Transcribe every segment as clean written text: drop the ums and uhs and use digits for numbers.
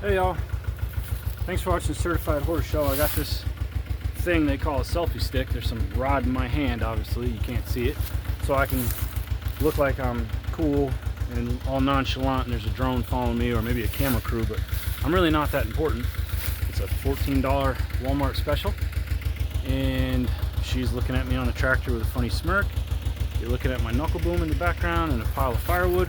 Hey y'all, thanks for watching Certified Horse Show. I got this thing they call a selfie stick. There's some rod in my hand, obviously, you can't see it. So I can look like I'm cool and all nonchalant and there's a drone following me or maybe a camera crew, but I'm really not that important. It's a $14 Walmart special and she's looking at me on the tractor with a funny smirk. You're looking at my knuckle boom in the background and a pile of firewood.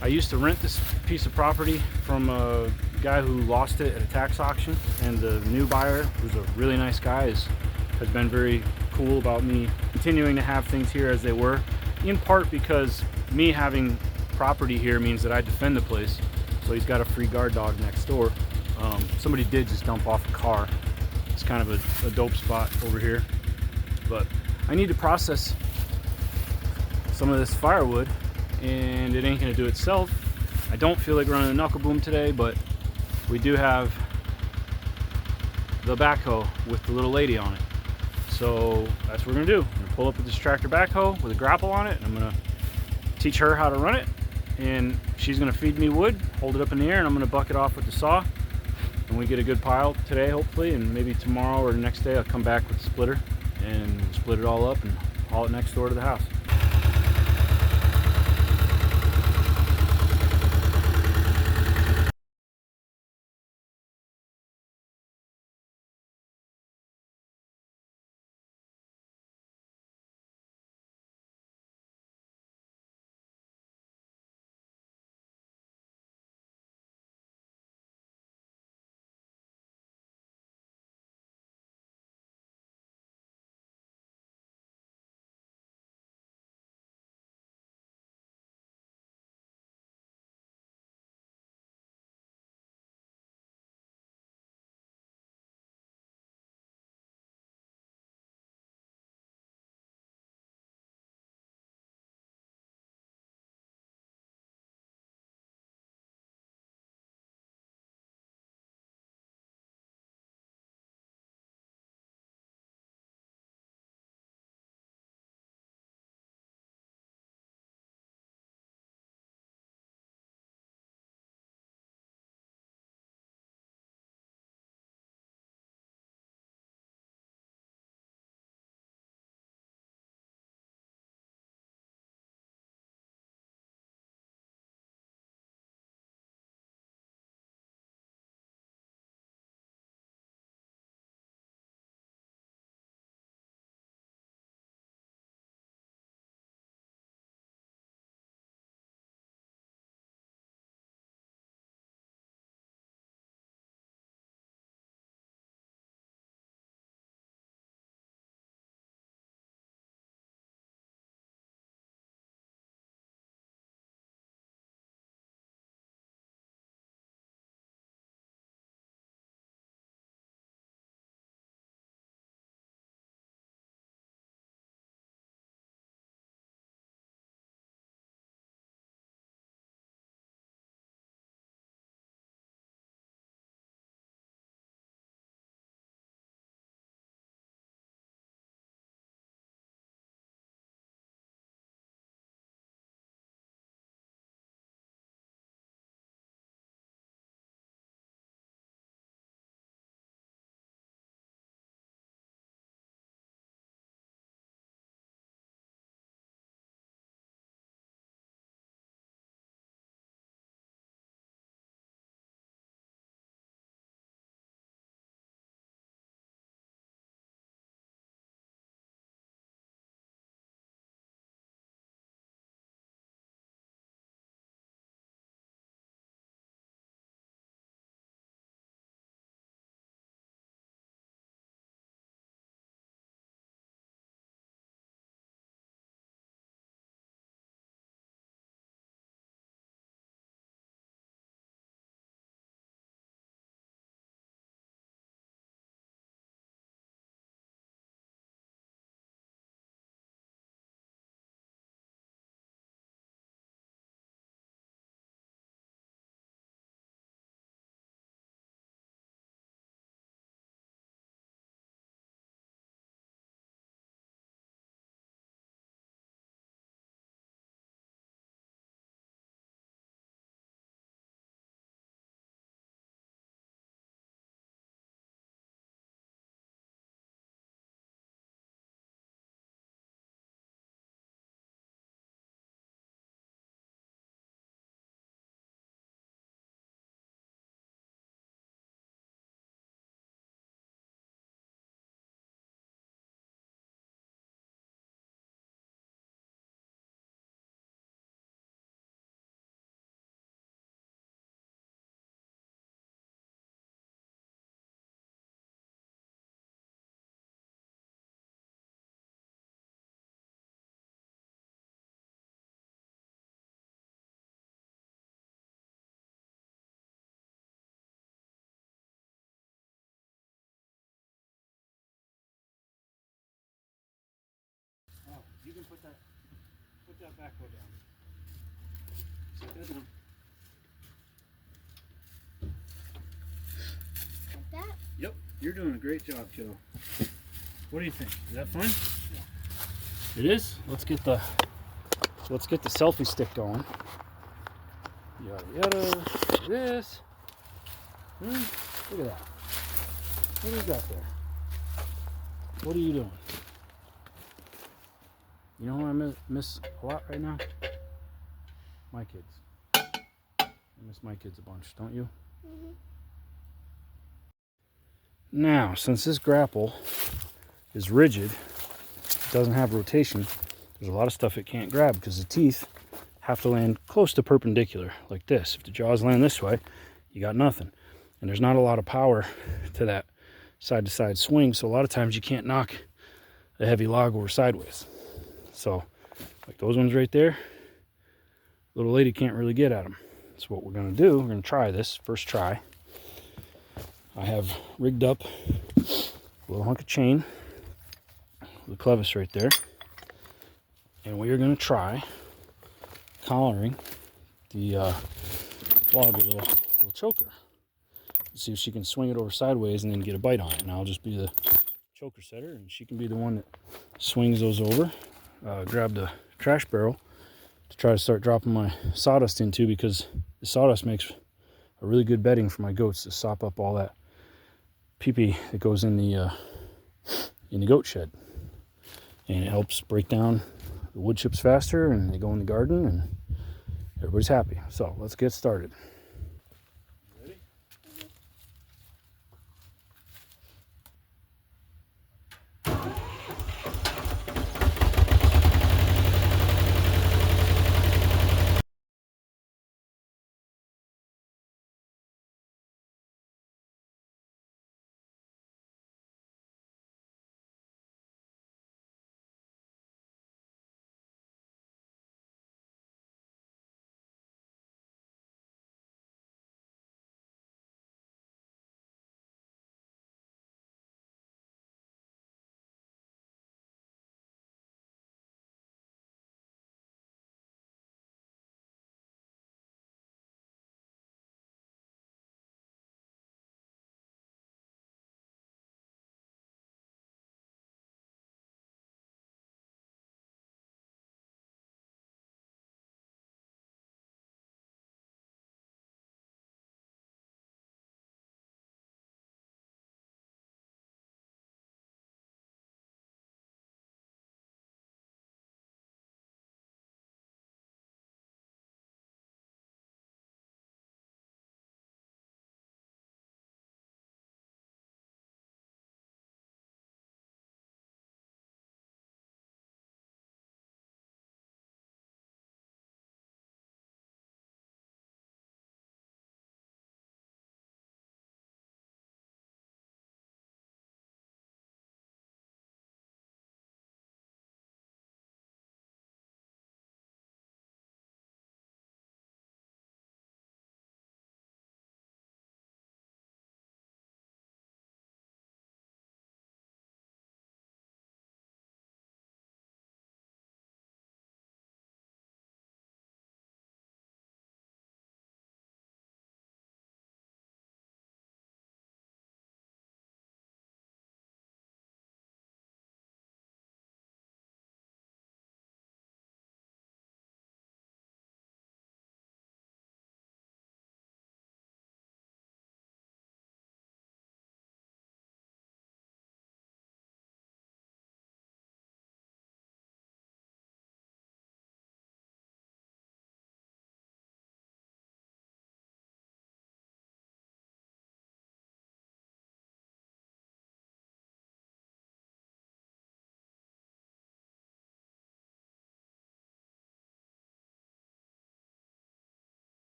I used to rent this piece of property from a guy who lost it at a tax auction, and the new buyer, who's a really nice guy, has been very cool about me continuing to have things here as they were, in part because me having property here means that I defend the place. So he's got a free guard dog next door. Somebody did just dump off a car. It's kind of a dope spot over here, but I need to process some of this firewood and it ain't gonna do itself. I don't feel like running a knuckle boom today, but we do have the backhoe with the little lady on it. So that's what we're gonna do. I'm gonna pull up with this tractor backhoe with a grapple on it, and I'm gonna teach her how to run it, and she's gonna feed me wood, hold it up in the air, and I'm gonna buck it off with the saw. And we get a good pile today, hopefully, and maybe tomorrow or the next day I'll come back with the splitter and split it all up and haul it next door to the house. that backhoe down. Set that down. Like that? Yep, you're doing a great job, kiddo. What do you think? Is that fun? Yeah. It is? Let's get the selfie stick going. Yada yada. This. Look at that. What do you got there? What are you doing? You know who I miss a lot right now? My kids. I miss my kids a bunch, don't you? Mm-hmm. Now, since this grapple is rigid, it doesn't have rotation, there's a lot of stuff it can't grab because the teeth have to land close to perpendicular, like this. If the jaws land this way, you got nothing. And there's not a lot of power to that side-to-side swing, so a lot of times you can't knock a heavy log over sideways. So, like those ones right there, little lady can't really get at them. So what we're going to do, we're going to try this, first try. I have rigged up a little hunk of chain with a clevis right there. And we are going to try collaring the log with a little choker. See if she can swing it over sideways and then get a bite on it. And I'll just be the choker setter, and she can be the one that swings those over. Grab the trash barrel to try to start dropping my sawdust into, because the sawdust makes a really good bedding for my goats to sop up all that pee-pee that goes in the goat shed. And it helps break down the wood chips faster, and they go in the garden, and everybody's happy. So let's get started.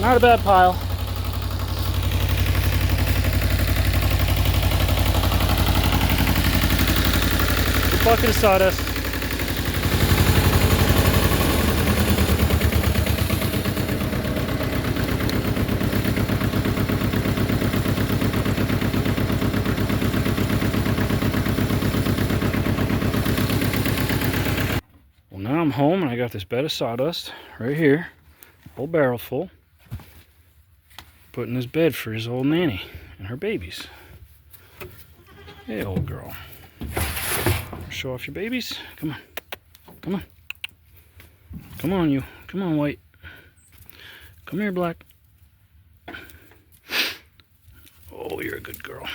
Not a bad pile. A bucket of sawdust. Well, now I'm home and I got this bed of sawdust right here, whole barrel full. Putting this bed for his old nanny and her babies. Hey, old girl. Show off your babies. Come on. Come on. Come on, you. Come on, White. Come here, Black. Oh, you're a good girl.